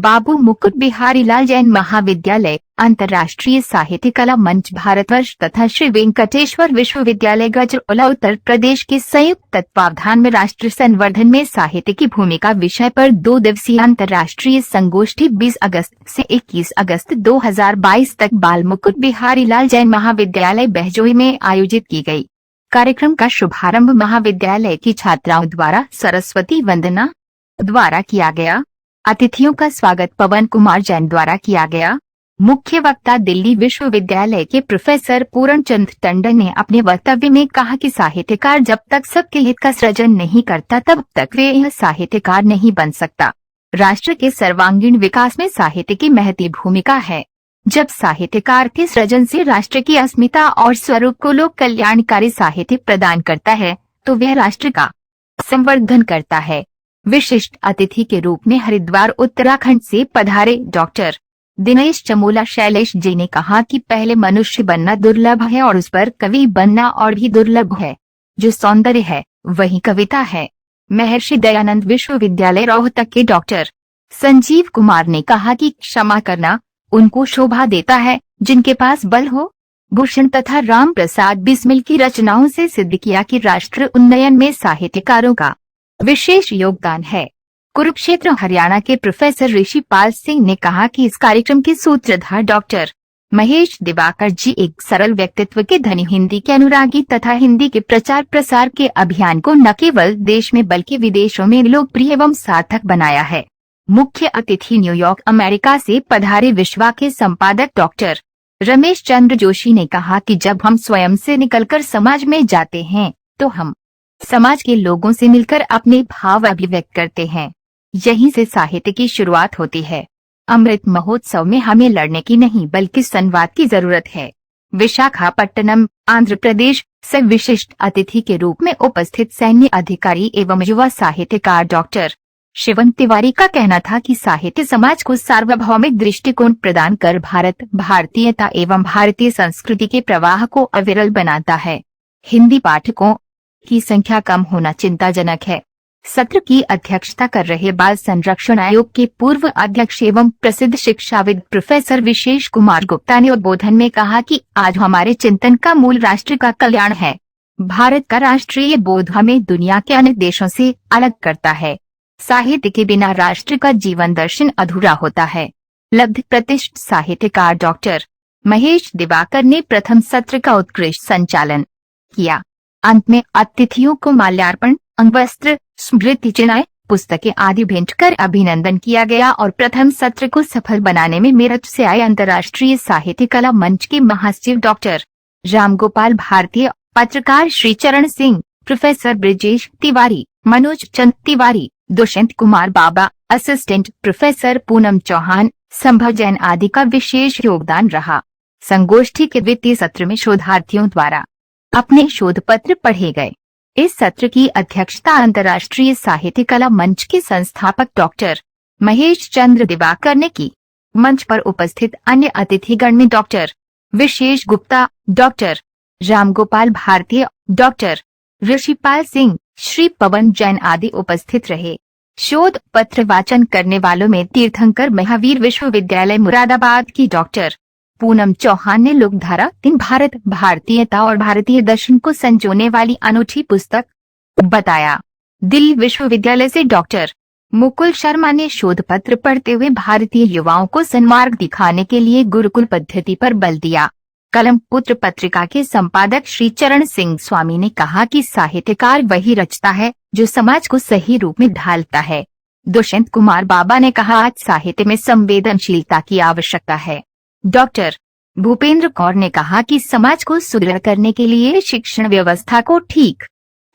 बाबू मुकुट बिहारी लाल जैन महाविद्यालय, अंतर्राष्ट्रीय साहित्य कला मंच भारतवर्ष तथा श्री वेंकटेश्वर विश्वविद्यालय गजरौला उत्तर प्रदेश के संयुक्त तत्वावधान में राष्ट्र संवर्धन में साहित्य की भूमिका विषय पर 2 दिवसीय अंतर्राष्ट्रीय संगोष्ठी 20 अगस्त से 21 अगस्त 2022 तक बाल मुकुट बिहारी लाल जैन महाविद्यालय बहजोई में आयोजित की गई। कार्यक्रम का शुभारंभ महाविद्यालय की छात्राओं द्वारा सरस्वती वंदना द्वारा किया गया। अतिथियों का स्वागत पवन कुमार जैन द्वारा किया गया। मुख्य वक्ता दिल्ली विश्वविद्यालय के प्रोफेसर पूर्ण चंद्र टंडन ने अपने वक्तव्य में कहा कि साहित्यकार जब तक सबके हित का सृजन नहीं करता तब तक वे यह साहित्यकार नहीं बन सकता। राष्ट्र के सर्वांगीण विकास में साहित्य की महती भूमिका है। जब साहित्यकार के सृजन से राष्ट्र की अस्मिता और स्वरूप को लोक कल्याणकारी साहित्य प्रदान करता है तो वह राष्ट्र का संवर्धन करता है। विशिष्ट अतिथि के रूप में हरिद्वार उत्तराखंड से पधारे डॉक्टर दिनेश चमोला शैलेश जी ने कहा कि पहले मनुष्य बनना दुर्लभ है और उस पर कवि बनना और भी दुर्लभ है। जो सौंदर्य है वही कविता है। महर्षि दयानंद विश्वविद्यालय रोहतक के डॉक्टर संजीव कुमार ने कहा कि क्षमा करना उनको शोभा देता है जिनके पास बल हो। भूषण तथा राम प्रसाद बिस्मिल की रचनाओं से सिद्ध किया कि राष्ट्र उन्नयन में साहित्यकारों का विशेष योगदान है। कुरुक्षेत्र हरियाणा के प्रोफेसर ऋषिपाल सिंह ने कहा कि इस कार्यक्रम के सूत्रधार डॉक्टर महेश दिवाकर जी एक सरल व्यक्तित्व के धनी, हिंदी के अनुरागी तथा हिंदी के प्रचार प्रसार के अभियान को न केवल देश में बल्कि विदेशों में लोकप्रिय एवं सार्थक बनाया है। मुख्य अतिथि न्यूयॉर्क अमेरिका से पधारे विश्वा के संपादक डॉक्टर रमेश चंद्र जोशी ने कहा कि जब हम स्वयं से निकलकर समाज में जाते हैं तो हम समाज के लोगों से मिलकर अपने भाव अभिव्यक्त करते हैं। यहीं से साहित्य की शुरुआत होती है। अमृत महोत्सव में हमें लड़ने की नहीं बल्कि संवाद की जरूरत है। विशाखापट्टनम, आंध्र प्रदेश से विशिष्ट अतिथि के रूप में उपस्थित सैन्य अधिकारी एवं युवा साहित्यकार डॉक्टर शिवम तिवारी का कहना था कि साहित्य समाज को सार्वभौमिक दृष्टिकोण प्रदान कर भारत, भारतीयता एवं भारतीय संस्कृति के प्रवाह को अविरल बनाता है। हिंदी पाठकों की संख्या कम होना चिंताजनक है। सत्र की अध्यक्षता कर रहे बाल संरक्षण आयोग के पूर्व अध्यक्ष एवं प्रसिद्ध शिक्षाविद प्रोफेसर विशेष कुमार गुप्ता ने उद्बोधन में कहा कि आज हमारे चिंतन का मूल राष्ट्र का कल्याण है। भारत का राष्ट्रीय बोध हमें दुनिया के अन्य देशों से अलग करता है। साहित्य के बिना राष्ट्र का जीवन दर्शन अधूरा होता है। लब्ध प्रतिष्ठित साहित्यकार डॉक्टर महेश दिवाकर ने प्रथम सत्र का उत्कृष्ट संचालन किया। अंत में अतिथियों को माल्यार्पण, अंगवस्त्र, स्मृति चिन्ह, पुस्तकें आदि भेंट कर अभिनंदन किया गया और प्रथम सत्र को सफल बनाने में मेरठ से आए अंतर्राष्ट्रीय साहित्य कला मंच के महासचिव डॉक्टर रामगोपाल भारती, पत्रकार श्रीचरण सिंह, प्रोफेसर ब्रिजेश तिवारी, मनोज चंद तिवारी, दुष्यंत कुमार बाबा, असिस्टेंट प्रोफेसर पूनम चौहान, संभव जैन आदि का विशेष योगदान रहा। संगोष्ठी के द्वितीय सत्र में शोधार्थियों द्वारा अपने शोध पत्र पढ़े गए। इस सत्र की अध्यक्षता अंतर्राष्ट्रीय साहित्य कला मंच के संस्थापक डॉक्टर महेश चंद्र दिवाकर ने की। मंच पर उपस्थित अन्य अतिथिगण में डॉक्टर विशेष गुप्ता, डॉक्टर रामगोपाल भारती, डॉक्टर ऋषिपाल सिंह, श्री पवन जैन आदि उपस्थित रहे। शोध पत्र वाचन करने वालों में तीर्थंकर महावीर विश्वविद्यालय मुरादाबाद की डॉक्टर पूनम चौहान ने लोकधारा 3 भारत, भारतीयता और भारतीय दर्शन को संजोने वाली अनूठी पुस्तक बताया। दिल्ली विश्वविद्यालय से डॉक्टर मुकुल शर्मा ने शोध पत्र पढ़ते हुए भारतीय युवाओं को सन्मार्ग दिखाने के लिए गुरुकुल पद्धति पर बल दिया। कलम पुत्र पत्रिका के संपादक श्री चरण सिंह स्वामी ने कहा कि साहित्यकार वही रचता है जो समाज को सही रूप में ढालता है। दुष्यंत कुमार बाबा ने कहा आज साहित्य में संवेदनशीलता की आवश्यकता है। डॉक्टर भूपेंद्र कौर ने कहा कि समाज को सुदृढ़ करने के लिए शिक्षण व्यवस्था को ठीक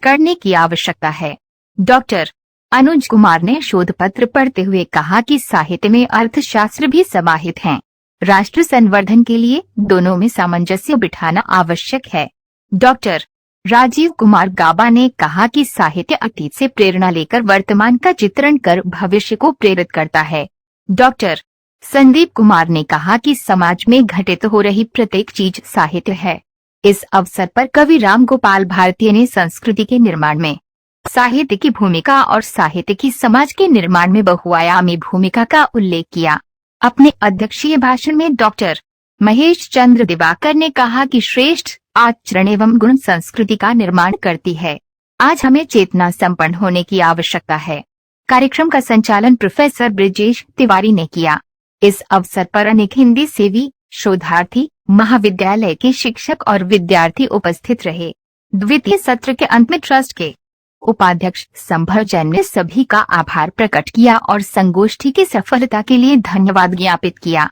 करने की आवश्यकता है। डॉक्टर अनुज कुमार ने शोध पत्र पढ़ते हुए कहा कि साहित्य में अर्थशास्त्र भी समाहित हैं। राष्ट्र संवर्धन के लिए दोनों में सामंजस्य बिठाना आवश्यक है। डॉक्टर राजीव कुमार गाबा ने कहा कि साहित्य अतीत से प्रेरणा लेकर वर्तमान का चित्रण कर भविष्य को प्रेरित करता है। डॉक्टर संदीप कुमार ने कहा कि समाज में घटित हो रही प्रत्येक चीज साहित्य है। इस अवसर पर कवि राम गोपाल भारती ने संस्कृति के निर्माण में साहित्य की भूमिका और साहित्य की समाज के निर्माण में बहुआयामी भूमिका का उल्लेख किया। अपने अध्यक्षीय भाषण में डॉक्टर महेश चंद्र दिवाकर ने कहा कि श्रेष्ठ आचरण एवं गुण संस्कृति का निर्माण करती है। आज हमें चेतना संपन्न होने की आवश्यकता है। कार्यक्रम का संचालन प्रोफेसर ब्रिजेश तिवारी ने किया। इस अवसर पर अनेक हिंदी सेवी, शोधार्थी, महाविद्यालय के शिक्षक और विद्यार्थी उपस्थित रहे। द्वितीय सत्र के अंत में ट्रस्ट के उपाध्यक्ष संभव जैन ने सभी का आभार प्रकट किया और संगोष्ठी की सफलता के लिए धन्यवाद ज्ञापित किया।